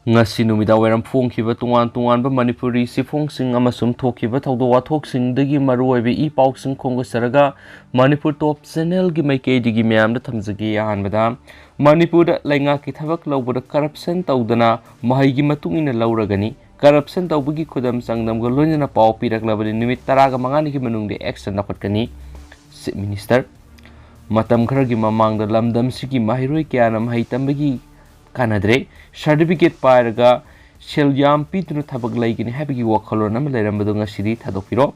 ngasi numida wairam phongkhiba tungan Manipuri sifongsing amasum thokhiba thawdo wathoksing dagi maruoibe I pausing khongo saraga Manipur top channel gi maikei digi myam da thamjagi ahanbada Manipur da lainga ki thabak lawbada corruption tawdana mahai gi matungina lawragani corruption tawbagi khudam sangdam ga loinana paw piraklabani numit 15 gi manungde action nakhatkani chief minister matam kharagi mamangda lamdam sigi mahiroi kyana mahai tambagi kanadre certificate pairaga selyam pitunu thabak laigini habigi wakhalon am leirambadu ngasidi thadokpiro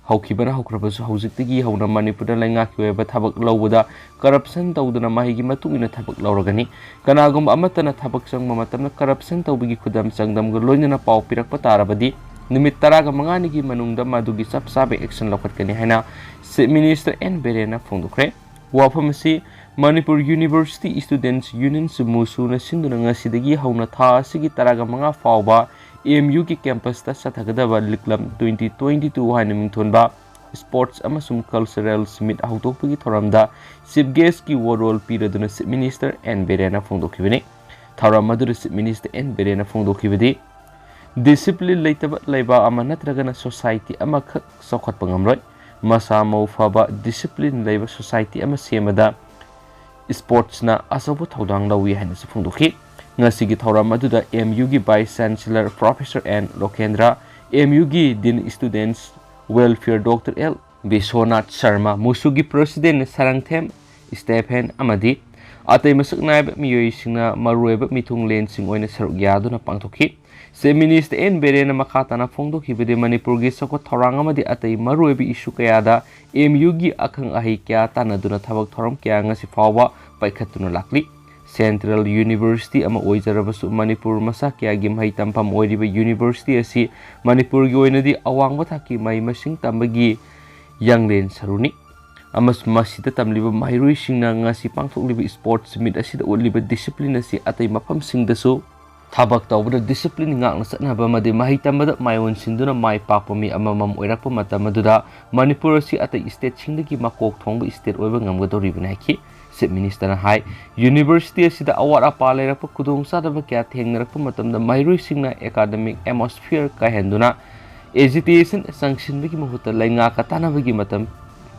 haukibana haukrabasu haujiktigi hauna Manipur da lainga kiweba thabak lawbuda corruption tawduna mahigi matungina thabak lawragani kanagum amatana thabak changma matamna corruption tawbigi khudam changdam go loinana paw pirakpa tarabadi numit 15 gi manungda madugi sapsabe action lawkhatkani haina chief minister N Berena phongdokre wafamasi Manipur University Students Union Musu na sinduna ngasidagi hauna tha sigi 15 fawba MU ki campus ta sathagadaba liklam 2022 haina mingthonba sports amasum cultural summit hautokpagi thoramda chief guest ki role piraduna chief minister N Berena phongdokhibani thoram madura chief minister N Berena phongdokhibadi discipline leitaba leiba ama natragana society ama khak sokhatpa ngamroi masa mau faba discipline leiba society ama semada sports na asabu thaudang lawi haina se phungdokhi ngasigi thoram aduda MU gi vice chancellor professor N Lokendra MU gi din students welfare Dr L Biswanath Sharma musugi president Sarangthem Stephen amadi atai masuk naib miyoi singna marueba mitung len sing oina saruk yaduna pangthokhi chief minister N Berena makhatana phongdokhibade Manipur gi soko thorang amadi atai maruebi issue kayada MU gi akhang ahi kya tanaduna thabak thoram kya ngasi fawba paikhatuna lakli Central University ama oijarabasu Manipur masa kya gi mai tampam oiriba university asi Manipur gi oinadi awangba thaki mai masing tambagi yanglen saruni amas masida tamliba mairoi singna ngasi pangthokliba sports meet asida oliba discipline asi atai mafam singdasu thabak tawbada discipline ngakna satnaba made mahi tambada mayon sinduna mai pakpami amamam oirakpa matamaduda Manipur asi atai state singdagi makok thongba state oiba ngamgadoribana haki chief minister na hai university asida awat apa lerakpa kudong sadaba kya thengnarakpa matamda mairoi singna academic atmosphere ka henduna agitation sanction-bagi mahuta lainga katanabagi matam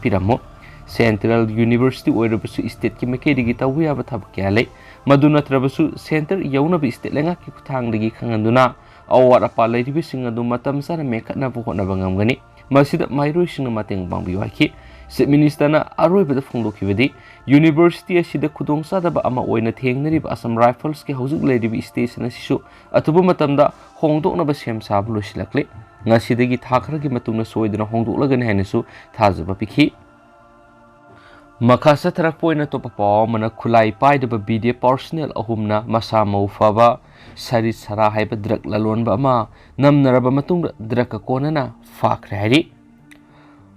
piramo Central University oirabasu state ki makedigi tawya bathabak kya lei maduna trabasu center yauna bi state lenga ki kuthangdagi khanganduna awat apa leiribi singadu matam sana mekhatna buhona bangamgani masida mairoi singna mateng bangbiyu haki chief minister na aroibada phongdokhibadi university asida khudongsa daba ama oina thengnariba Assam Rifles ki haujuk leiribi station asisu atuba matamda hongdoknaba semsab losilakle ngasidagi thakragi matungna soidana hongdoklagani hainasu thajaba pikhi Makasa tarak poina to papa mana khulai pai de BD personnel ahumna masa mau faba sari sara haiba drug lalon ba ma namnaraba matung drug ka konana fakre hari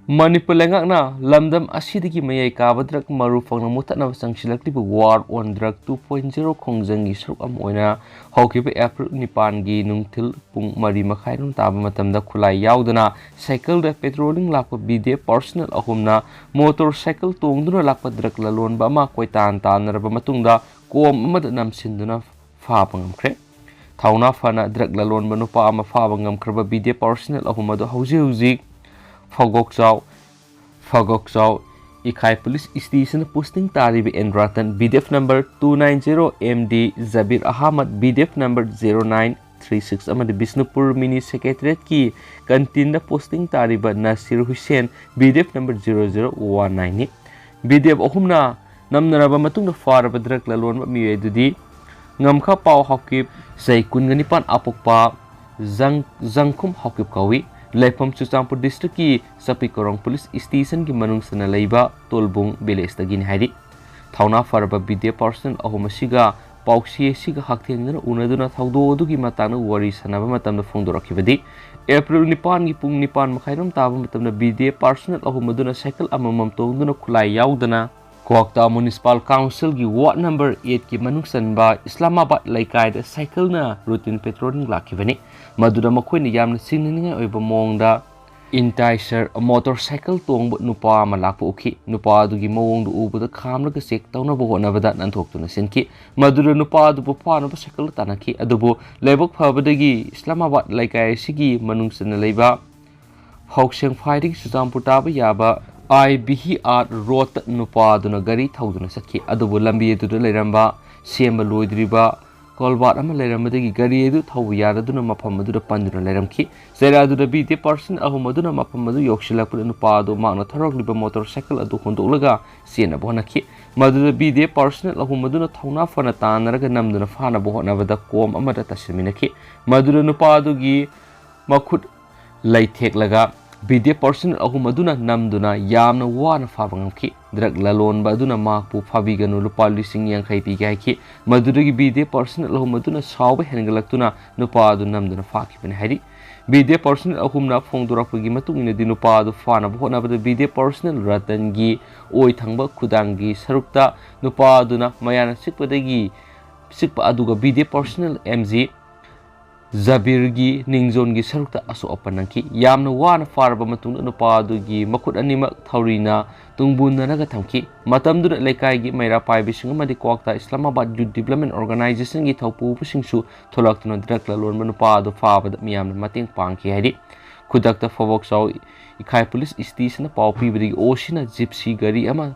Manipur lengakna lamdam asidagi mayai ka drug maru fangna mutatna sangsilakli war on drug 2.0 khongjangi saruk am oina haukiba April 9 gi nungthil pung mari makhai nung taba matamda khulai yaudana cycle da petrolling lakpa BD personnel ahumna motorcycle tongduna lakpa drug lalon ba ma koitan tanaraba matungda kom amada namsinduna fa pangamkre thauna fana drug lalon manupa ama fa bangamkraba BD personnel ahumado hauji Phagokchau Ikai Police Station posting taribi Endratan BDF number 290 MD Zabir Ahmad BDF number 0936 amadi Bisnupur Mini Secretariat ki kantin da posting tariba Nasir Hussain BDF number 0019 BDF ohumna namnaraba matungda faraba drug lalon miye dudi ngamkha paw hakip sai kunganipan apokpa zangkhum hakip kawi Laifam Chuchampur district ki Sapikorong police station ki manung sana leiba tolbung beles tagin haidi thauna farba BD person ahumasiga pauksi siga hakthengna unaduna thawdo dugi matana wari sanaba matamda phongdorakibadi April 9 gi pung 9 makhairam taba matamda BD personnel ahumaduna cycle amamam tongduna khulai yaudana Kwakta Municipal Council ki ward number 8 ki manung sanba Islamabad laikai da cycle na routine patrolling lakibani maduda makhoi ni yamna singninga oiba mongda Enticer motorcycle tong nupa ama lakpa ukhi nupa adugi mawong du ubada khamlaga sek tawnaba honabada nanthokuna sinki madura nupa adu phanaba cycle tanaki adubu lebok phabadagi Islamabad laikai sigi manungsana leiba haukseng phaidik Sujampur taba yaba IBR road nupa aduna gari thauduna sakhi adubu lambi edu leiramba semba loidriba Kolbat ama leiramdagi gari edu thau yaraduna mafam aduna panduna leiramki zera aduna BD person ahum aduna mafam adu yokshilakpura nupa adu magna tharokliba motorcycle adu hondolaga sena bonaki maduna BD person ahum aduna thauna fana tanaraga namduna fana bohonabada kom amada tasilminaki maduna nupa adugi makhut laithek BD person ahum aduna namduna yamna wana fabangamki drug lalon baduna makpu fabiganu lupa lising yang khai pigai ki maduragi BD person ahum aduna saube hengalaktuna nupa adu namduna faki bani hari BD person ahum na phongdurapagi matung ina dinupa adu fana bhona bada BD person ratan gi oi thangba khudangi sarukta nupa aduna mayana sikpa aduga BD person MG Zabirgi Ningzongi sarukta aso apanangki yamna wana farba matungna nupa adugi makhut anima thaurina tungbunna naga thamki matamduna lekai gi maira paibi singamadi kwakta Islamabad Youth Development Organization gi thaupu pusingsu tholaktuna drakla lonba nupa adu fabada miyamna mating pangki haidi khudakta fawok saw ikhai police station paw pibadi osina gypsy gari ama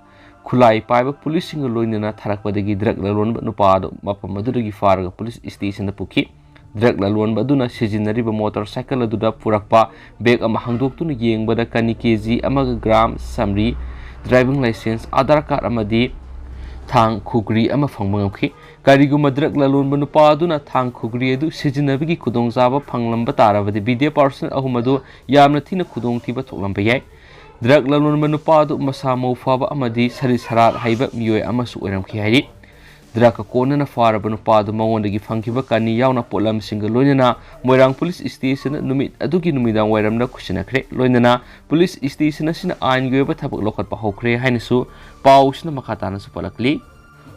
khulai paiba police singa loinana tharakpadagi drakla lonba nupa adu mapam adudagi farga police station da pukhi Drug lalon baduna sijinariba motorcycle aduda purakpa bag ama hangdoktuna yengbada kani kg amaga gram samri driving license Aadhaar card amadi thang khugri ama phangmangamki kariguma drug lalon banupa aduna thang khugri adu sijinabigi khudongzaba phanglamba tarabadi BD person ahumadu yamna thina khudongthiba thoklamba yai drug lalon banupa adu masa maufaba amadi sari sarat haiba miyoi amasu oiramki hairi Draka kona na faraba nupa adu mawondagi phangkiba kani yauna polam singa loinana Moirang Police Station numit adugi numidang wairamna khusinakre loinana Police Station asina ain goiba thabak lokhatpa hokre hainasu pausna makhatana su palakli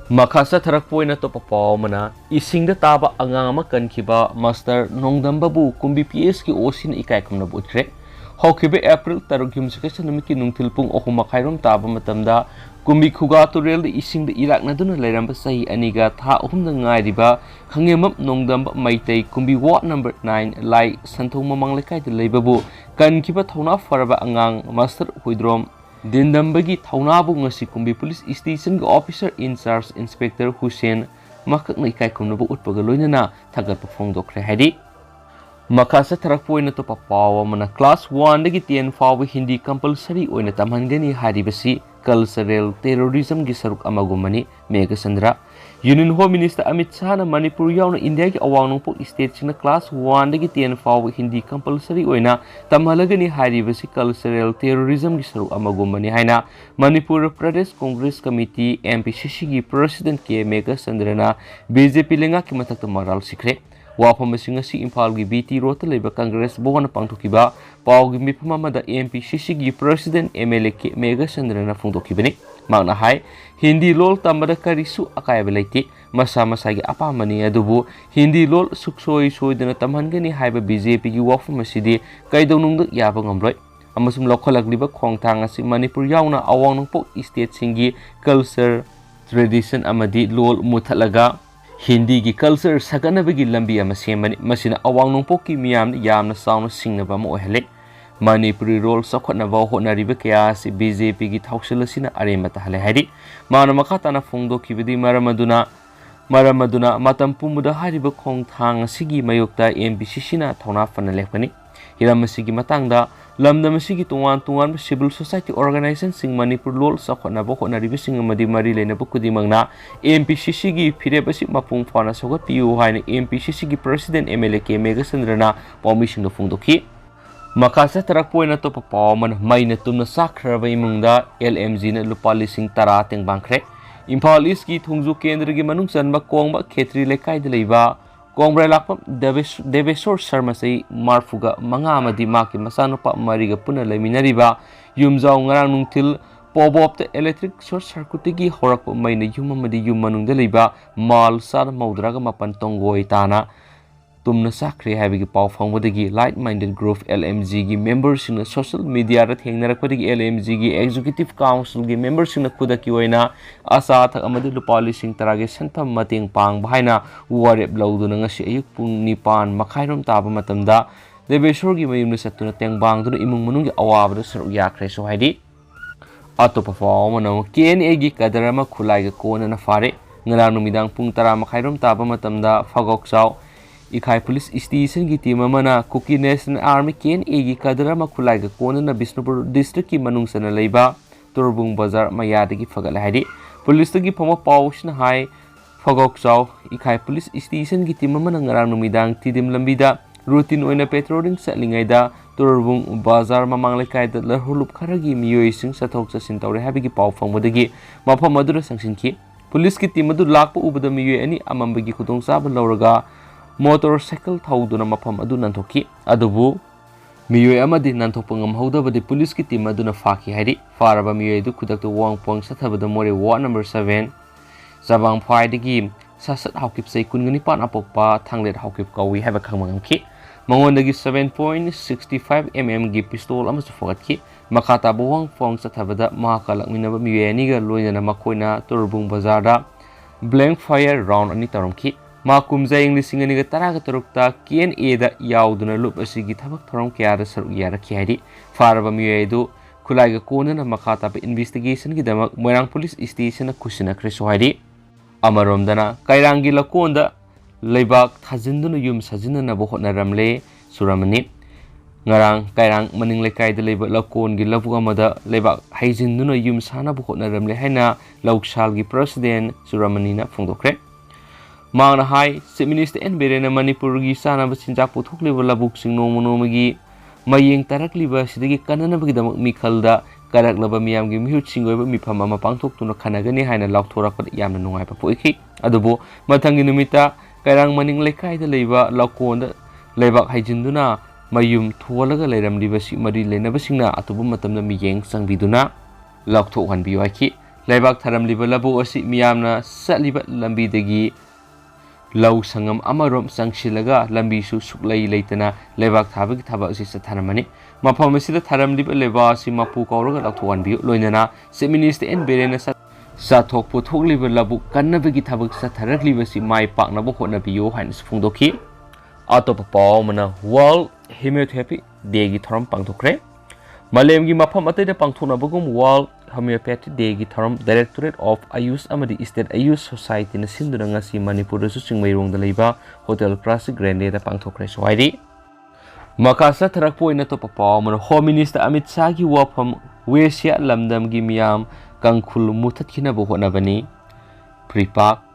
makhasa tharak poina to papaw mana isingda taba angama kankiba Master Nongdambabu kumbi PS ki osin ikai kamna butre hokhibe April tarugyum sikasa numiki nungthilpung ohuma khairom taba matamda Kumbi Khuga Turel the Ising the Iraq Naduna Leramba Sahi Aniga Tha Hum the Ngaidiba Kangemap Nongdam Maitei Kumbi Ward number 9 Lai Santoma Manglekai the Lababu Kan Kiba Tauna Faraba Angang Master Huidrom Dindambagi Taunabu Ngasi Kumbi Police Station Officer in Charge Inspector Hussein Makak Nikai Kumnabu Utpagaloina Tagat Pafong Dokre Hadi Makasa Tarakpoina to Papawa Mana Class 1 the Gitian Fawa Hindi compulsory Oina Tamangani Hadibasi Cultural terrorism gi saruk amagumani Mega Sandra Union Home Minister Amit Shah na Manipur yauna India gi awang nungpok state sina class 1 dagi 10 faw Hindi compulsory oina tamhalagani haribasi cultural terrorism gi saruk amagumani haina Manipur Pradesh Congress Committee MPCC gi President ke Mega Sandra na BJP lenga ki matakta maral sikre Wafam Singasi Impal gi BT Rota Leba Congress Bona Pangtukiba Pau gi Mipamada MPCC gi President MLA ke Mega Sandra na Fungtokibani Magna Hai Hindi lol tambada karisu akayabelaiti masa gi apamani adubu Hindi lol suksoi soidana tamhangani haiba BJP gi wafam masidi kaidonungda yaba ngamroi amasum lokhalagliba khongthang asi Manipur yauna awang nungpok state singi culture tradition amadi lol muthalaga Hindi gi culture saganabagi lambi ama semani masina awang nungpok ki miyam yamna sauna singnaba ma ohele Manipuri role sakhotnaba honariba kaya si BJP gi thausilasina aremata hale hari mana makhatana phongdokibadi maramaduna matam pumuda hariba khongthang sigi mayokta MPCC na thona fana lekpani hiramasi gi matangda lamdamasi gi tungan civil society organization sing Manipur lol sakhotnaba honariba sing amadi mari lena bukudi mangna MPCC gi phirebasi mapung fana sogat piu haina MPCC gi president MLA ke Mega Sandrana permission do phongdoki Makasa tarakpoina to papaman maina tumna sakraba imungda LMG na lupa lising tara teng bangkre Imphal East ki thungju kendra gi manung sanba kongba khetri lekai de leiba kongbra lakpam Devesor Sharma sei marfuga manga amadi maki masanupa mariga puna leminariba yumjau ngarang nungthil pobop the electric short circuit gi horakpa maina yum amadi yum manung de leiba mal sar maudraga mapan tongoi tana tumna sakre habigi paw phangwadagi light minded group LMG gi members in social media ra thengnarakpadagi LMG gi executive council gi members in khudaki oina asa thak amadi lupa lising tarage sanpham mateng pang bahaina warep lawduna ngasi ayuk pung nipan makhairom taba matamda Debeshor gi mayumna satuna tengbang duna imung manung gi awabada saruk yakre so haidi atopa faw mano KNA gi kadarama khulai ga kona na fare ngarang numidang pung tara makhairom taba matamda fagok chaw Ikai Police Station ki team amana Kuki National Army KNA gi kadarama khulai ga kona na Bisnupur district ki manung sana leiba Turbung Bazar mayadagi fagal haidi police gi phama pawsna hai fagok chaw Ikai Police Station ki team amana ngarang numidang tidim lambida routine oina patrolling satlingai da Turbung Bazar mamang lekai da larhulup kharagi miyoi sing sathok chasin tawre habigi paw phangmodagi mafam madura sangsinki police ki team adu lakpa ubada miyoi ani amambagi khudong saba lawraga motorcycle thauduna mafam adu nanthoki adubu miyoi amadi nanthokpa ngamhaudabadi police ki team aduna faki haidi faraba miyoi du khudakta wangpong sathabada more ward number 7 Zabang Phaidagi sasat haukip sei kungani pan apokpa thanglet haukip kawi haba khangmangamki mangondagi 7.65 mm gi pistol amasu fogatki makata bowang fong sathabada mahakalakminaba miyoi ani ga loinana makoina Turbung Bazar da blank fire round ani taromki ma kumza English ngani ga taraga tarukta KNA da yauduna lup asigi thabak thorom kya da saruk yara khiyadi faraba miyoi du khulai ga kona na makata pa investigation gi damak Moirang Police Station na kusina khrisohadi amaromdana Kairangi lakonda leibak thajinduna yum sajinana bo hotnaramle suramani ngarang Kairang maning lekai da leiba lakon gi labu amada leibak haijinduna yum sana bo hotnaramle haina lauksal gi president suramani na phongdokre Mangna hai Chief Minister Berena Manipur gi sana basinjak puthokliba labuk sing nomonomagi mayeng tarakliba sidagi kanana bagidam mikhalda karaklaba miyam gi mihut singoiba mifam ama pangthok tuna khanagani haina laukthorapad yamna nungai pa poikhi adubo mathangi numita Kairang maning lekai da leiba lakonda leibak haijinduna mayum tholaga leiramliba si mari lenaba singna atubu matamna miyeng sangbiduna laukthok hanbiyo aki leibak tharamliba labu asi miyamna satliba lambi dagi Lau sangam amarom sangsilaga lambi su suklai leitana lebak thabagi thaba si satharamani mafam asida tharamliba leba si mapu kauraga lakthuan bi loinana Chief Minister Berena sathok puthokliba labu kannabagi thabak satharakliba si mai pakna bo hotna biyo hain sphungdoki atopa paw mana World Homeopathy Day gi thoram pangthokre malem gi mafam atai da pangthona bagum World Homeopathy Day gi thoram Directorate of Ayush amadi State Ayush Society na sinduna ngasi Manipur su chingmairong da leiba Hotel Classic Grande da pangthokre soidi makasa tharak poina to papa mon Home Minister Amit Shah gi wafam Wesia lamdam gi miyam kangkhul muthatkina bo honabani pripak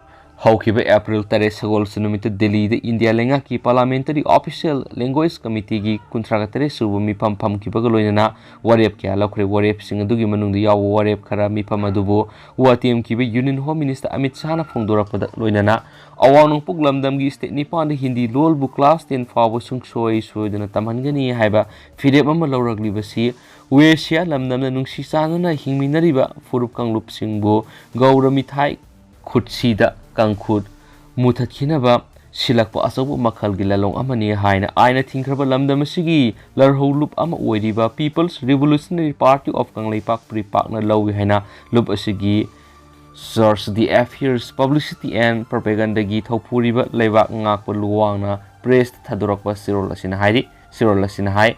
haukiba April 3 sagol sunumita Delhi da India lenga ki Parliamentary Official Language Committee gi kuntraga tere subu mifam pham ki bagaloina warep kya lakhre warep sing adugi manung da yaw warep khara mifam adubo watm ki be Union Home Minister Amit Shah na phongdora pada loinana awanung puglamdam gi state nipan da Hindi lol bu class 10 fawo sungsoi soidana tamhangani haiba fidep ama lawragli basi Wesia lamdam na nungsi sanana hingminariba furup kanglup singbo gaura mithai khutsida kangkhut muthatkinaba silakpa asabu makhal gi lalong amani haina aina thingkraba lamdam asigi larholup ama oiriba People's Revolutionary Party of Kangleipak Pripak na lawi haina lup asigi source the affairs publicity and propaganda gi thopuriba leibak ngakpa luwangna press thadorakpa sirol asina hai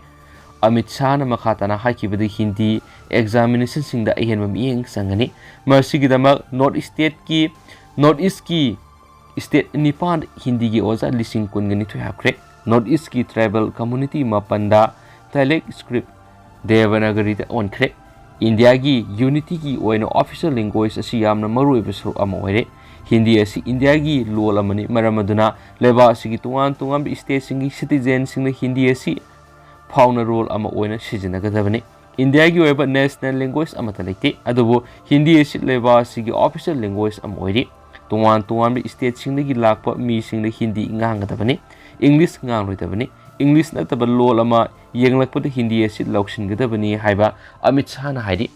Amit Shah na makhatana hakibadi Hindi examination singda ahenba miyeng sangani masigi damak North East ki state nipan Hindi gi oza lising kungani thoyakre North East ki tribal community mapanda Talek script Devanagari da onkre India gi unity gi oina official language asi yamna maruiba suruk ama oire Hindi asi India gi lol amani maramaduna leba asi gi tungan state singi citizen singna Hindi asi fauna role ama oina sijinagadabani India gi oiba national language ama talite adubo Hindi asi leba asi gi official language ama oire tungan state singdagi lakpa mi singda Hindi ngangadabani English ngangroidabani English nataba lol ama yenglakpada Hindi asi lauksingadabani haiba Amit Shah na haidi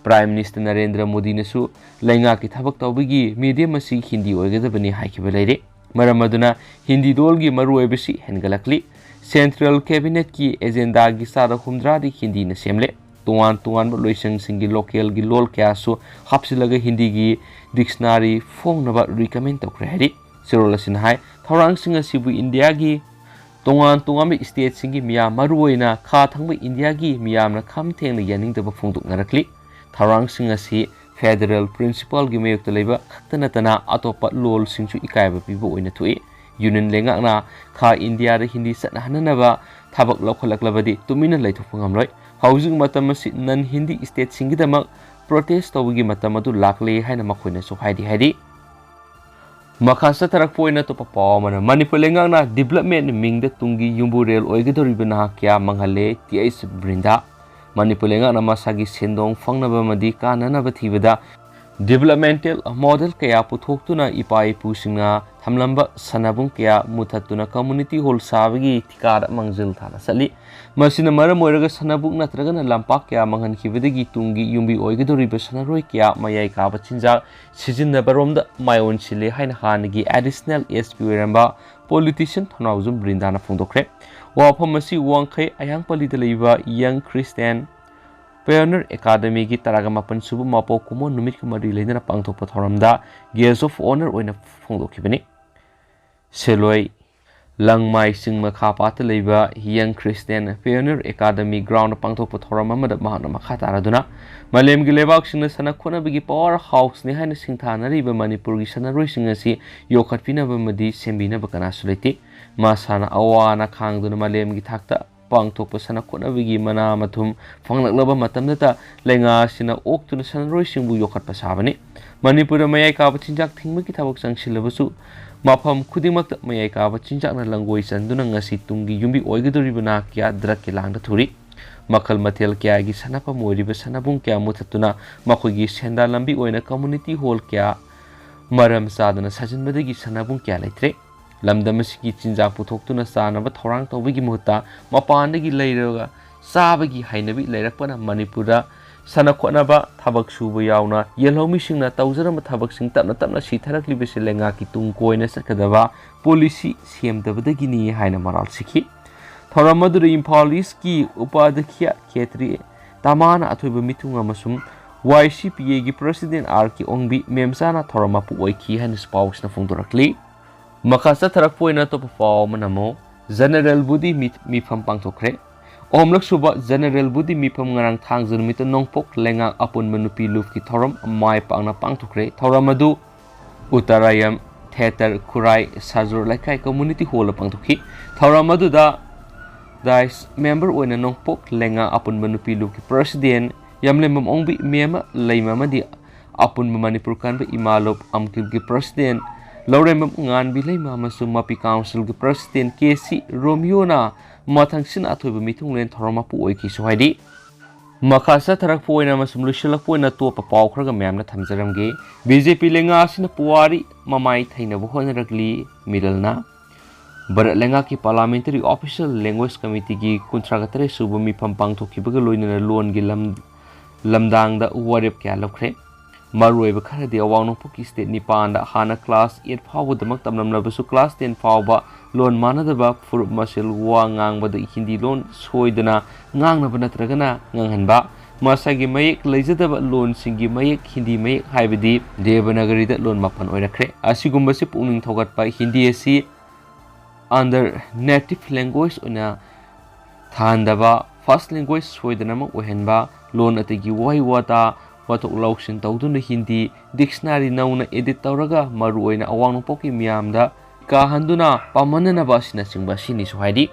Prime Minister Narendra Modi nasu lainga ki thabak tawbagi medium asi Hindi oigadabani haikiba leire मरम अदुना हिंदी लोल की मरुओइबसी हेनगलकली central cabinet की agenda की सादा हुमद्रादी हिंदी न सेमले तोान तोान Loisang सिंगी local की लोल क्यासु हापसिलग हिंदी की dictionary फोंगनबा recommend तौखरे Hari सिरोल असिन हाय थौरांग सिंग असिबु India की तोान तोान state सिंगी मिया मरुओइना खा थंग इंडिया की मियामना खम थेंग यानिंगदब फोंदोकनरकली थौरांग सिंग असि फेडरल प्रिंसिपल की मयुक्त लेबा खतनतना अतोप लोल सिंगसु इकायब पिबो ओइना थुई यूनियन लेंगाकना खा इंडिया रे हिंदी सनहननबा थाबक लौखलकलबदी तुमिना लैथोक ngamloi हाउजिंग मतम असि नन हिंदी स्टेट सिंगिदमक प्रोटेस्ट तौबगी मतम अदु लाकले हाइना मखोइना सु हाइदी हाइदी मखासा तरक पोइना तो पावमना मणिपुर लेंगाकना डेवलपमेंट मिंगद तुंगी युंबु रेल ओइगदोरिबना क्या मंगले टीएस ब्रिंदा मणिपुर लेंगाकना मसागी सेंदोंग फंगनबमदी काननब थीबदा डेवलपमेंटल मॉडल कया पुथोक्तुना इपा इपुसिंगा थमलंबा सनाबुंग कया मुथतुना कम्युनिटी हॉल साबगी थिकार मंजिल थाना सली मसिना मरम ओइरगा सनाबुंग नत्रगना लंपाक कया मंगनखिबदगी तुंगी युंबी ओइगदोरिबा सनारोय कया मयाई काबा चिंजा सिजिनबरोमदा मायोन सिले हाइन हानगी एडिशनल एसपी ओइरंबा पॉलिटिशियन थनाउजुम ब्रिंदाना फोंदोखरे वाफम मसी वांखै अयांगपलीदा लेबा यंग क्रिस्टियन Pioneer Academy की तरागमापन सुबु मापो कुमो नुमित कुमारी लेना पांगथोप थौरमदा गेस्ट ऑफ ऑनर ओइना फोंदोखिबनि सेलोय लंगमाई सिंग मखा पात लेबा young christian Pioneer Academy ground पांगथोप थौरम अमदा महाना मखा तारादुना मलेम की लेबाक सिंग सना खोनबगी पावर हाउस ने हाइन सिंथानरिबा मणिपुर की सनारोय सिंग असि योखतपिनबमदी सेंबिनब कनासु लेति मासाना अवाना खांगदुना मलेम की थाक्ता पांगथोप सना खोनबगी मना मथुम फंगलकलबा मतमदता लेंगासिना ओक्तुना सनरोय सिंबु योखतपा साबनि मणिपुर मयाई काबा चिंजाक थिंगमगी थाबक संगसिलबसु माफम खुदिमक मयाई काबा चिंजाकना लंगोई चंदुना ngasi तुंगी युंबी ओइगदोरिबना क्या द्रक के लांगदा थुरी मखल मथेल क्या की सनापा मोरिबा सनाबुंग क्या मुथतुना मखोगी सेंदा लंबी ओइना कम्युनिटी हॉल क्या मरम सादना सजिनबदगी सनाबुंग क्या लेत्रे लमदमसी चिंजा पुथोक्तुना चानब थौरांग तौबगी मुहता मपानदगी लैरगा चाबगी हाइनबी लैरकपना मणिपुरदा सनखोनबा थबक सुबु यावना येलौमीसिंगना तौजरम थबकसिंग तपना तपना सिथरकलिबसे लेंगा की तुंग कोइना सकदबा पॉलिसी सेमदबदगिनी हाइना मराल सिखि थौराम मदुर इम्फाल ईस्ट की उपाध्यक्ष खेत्री तमाना अथोइब मिथुंग अमसुम YCPA की प्रेसिडेंट आर.के. ओंगबी मेमसाना थौरामपु ओइखि हाइना स्पाउसना फोंदोरकली मखासा थरक पोइना तो पाव मनमो जनरल बुदी मिफम पांगथोखरे ओमलक सुबा जनरल बुदी मिफम ngarang thang जनमित नोंगपोक लेंगा अपुन मनुपी लुफ की थौरम माय पांगना पांगथोखरे थौरम अदु उत्तरायम थिएटर खुराई साजुर लाइकाई कम्युनिटी हॉल पांगथोखि थौरम अदुदा दाइस मेंबर ओइना नोंगपोक लेंगा अपुन मनुपी लुफ की प्रेसिडेंट यमलेमम ओंगबी मेमा लेइमामदी अपुन मणिपुर कानबे इमालोप अमकिल की प्रेसिडेंट लौरेम nganbi leima amasung mapi council की प्रेसिडेंट केसी रोमियोना मथंगसिन अथोइब मिथुंगलेन थौरमापु ओइखि सोहाइदि मखासा थरक पोइना मसुम लुशलक पोइना तोप पाव खरगा मैमना थमजरमगे बीजेपी लेंगासिन पुवारी ममाई थैनबो होनरकली मिडलना भारत लेंगा की पार्लियामेंट्री ऑफिशियल लैंग्वेज कमिटी की 39 सुबु मिफम पांगथोखिबगा लोइना लोन की लमदांगदा वारेप क्या लखरे मरुएब खरदि अवांगनोंगपोक स्टेट निपान हाना क्लास 8 फावबदमक तमनमलबसु क्लास 10 फावबा लोन मानदबा फुरुप मसेल वा ngangbada हिंदी लोन सोइदना ngangnaba natragana nganghanba मासागी मयेक लेजदबा लोन सिंगी मयेक हिंदी मयेक हाइबदी देवनागरीदा लोन मापन ओइरखरे असिगुम्बसि पुनिंग थोगतपा हिंदी असि अंडर नेटिव लैंग्वेज ओना थांदबा फर्स्ट लैंग्वेज सोइदनाम ओहनबा लोन अतगी वही वाता वाथोक लौसिन तौदुना हिंदी डिक्शनरी नौना एडिट तौरगा मरु ओइना अवांगनोंगपोकि मियामदा काहंदुना पामननबा सिना सिंगबा सिनि सोहाइदि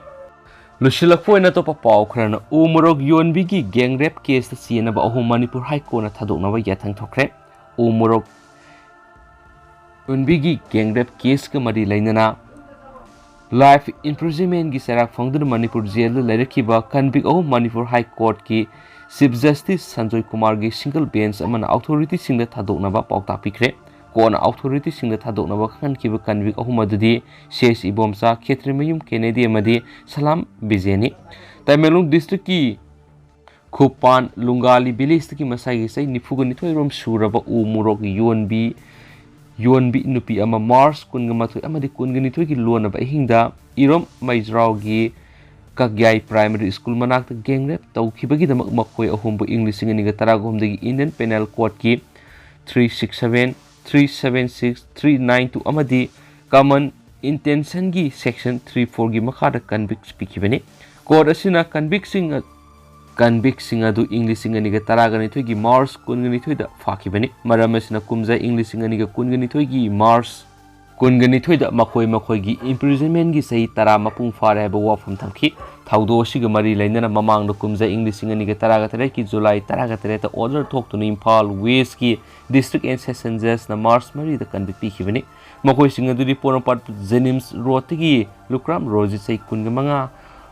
लुशिलकपोइना तो पाव खरना उमुरोक योनबी की गैंग रेप केस सियनबा अहु मणिपुर हाई कोर्ट थदोकनबा याथंग थोखरे उमुरोक योनबी की गैंग रेप केस का मरी लेना लाइफ इम्प्रिजनमेंट की सराक फंगदुना मणिपुर जेल लेरखिबा कन्विक अहु मणिपुर हाई कोर्ट की चीफ जस्टिस संजय कुमार की सिंगल बेंच अथॉरिटी सिंह थादोकनबा पाउता पिखरे कोन अथॉरिटी सिंह थादोकनबा खनखिबा कन्विक अहुमदुदी शेष इबोमसा खेत्रिमयुम केनेडी अमदी सलाम बिजेनी तमेलुंग डिस्ट्रिक्ट की खुपान लुंगाली विलेज की मसाई सै निफुगनिथोय रोम सुरबा उमुरोक योनबी Yonbi nupi ama Mars kunga mathoi amadi kunga nithoi ki lona ba hingda Irom Maizrao gi Kagyai Primary School manakta gang rape tawkhibagi damak makhoi ahumbu English singa taragom dagi Indian Penal Code ki 367 376 392 amadi common intention gi section 34 gi makhada convict pikibani code asina convict adu English singa niga taraga nithoi gi Mars kunga nithoi da fakibani maram asina kumza English singa niga kunga nithoi gi Mars kunga nithoi da makhoi gi imprisonment gi sahi tara mapung fare ba wafum thamki thaudo siga mari lainana mamang do kumza English singa niga taraga tare ki July taraga tare ta order thok to Impal West ki district and session judge na Mars mari da convict pikibani makhoi singa du Porapat Jenims Road gi Lukram Road sai kunga manga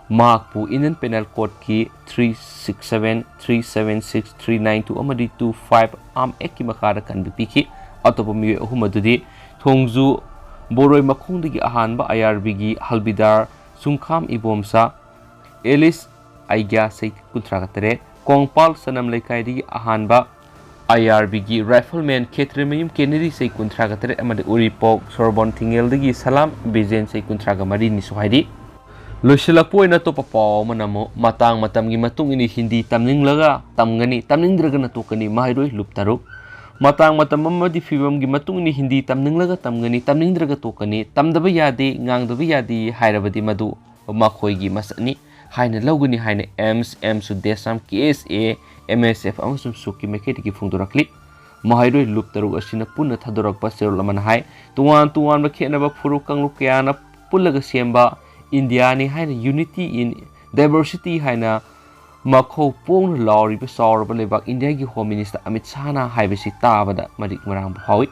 Mark pu Indian Penal Code ki 367 376 392 amadi 25 am ek ki makara convict piki atopo mi ahumadudi thongju boroi makhung digi ahanba IRB gi Halbidar Sungkham Ibomsa Alice Aigya sai kuntragatare Kongpal Sanam Laikai digi ahanba IRB gi Rifleman Ketremayum Kennedy sai kuntragatare amadi Uripok Sorbon Thingel digi Salam Bizen sai kuntraga mari ni sohaidi Loisilakpo ina to papaw manamo matang matamgi matung ini Hindi tamninglaga tamgani tamningdraga na tokani mahairoi luptaruk matang matam amadi fibam gi matung ini Hindi tamninglaga tamgani tamningdraga tokani tamdaba yade ngangdaba yade hairabadi madu makhoi gi masani haina lawgani haina M Sudesam KSA MSF amasum suki meketi gi phungdorakli mahairoi luptaruk asina punna thadorakpa serol amana hai tuan ba khenaba furu kangluk kyana pullaga semba India ni haina unity in diversity haina makho pong lauri ba sawraba lebak India gi Home Minister Amit Shah na haibasi tabada marik marang hawi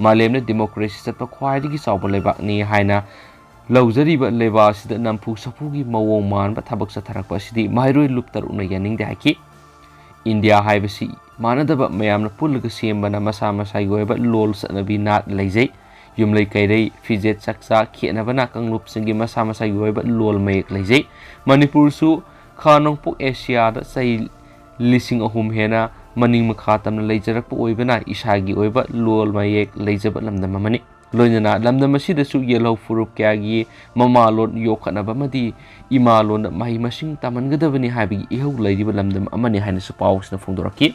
malemna democracy satpa khwaidi gi sawba lebak ni haina lawjari ba leba sida nampu sapu gi mawong man ba thabak sa tharakpa sidi mairoi luptar una yaning de haki India haibasi manadaba mayamna pullaga sembana masa masai goiba lol sanabi nat leijai Yumlai kairei fijet saksa khenabana kanglup singi masa masa yoiba lol mayek leijai Manipur su khanongpok Asia da sai lising ahum hena maning makha tamna leijarakpa oibana isagi oiba lol mayek leijaba lamdam amani loinana lamdam asida su yellow furup kyagi mama lon yokhanaba madi ima lon mahi masing tamangadabani habi ihau leidiba lamdam amani haina su pawsna phongdoraki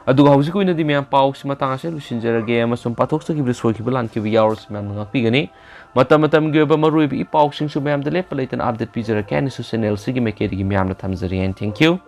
aduga hausi ko inadi miyam pau si matang ase lusinjarage amasum pathok sa kibri soi kibalan kibi yaurs miyam ngakpigani matam gi ba marui bi pau sing su miyam dele palaitan update pijara kan su channel sigi mekeri gi miyam na thamjari and thank you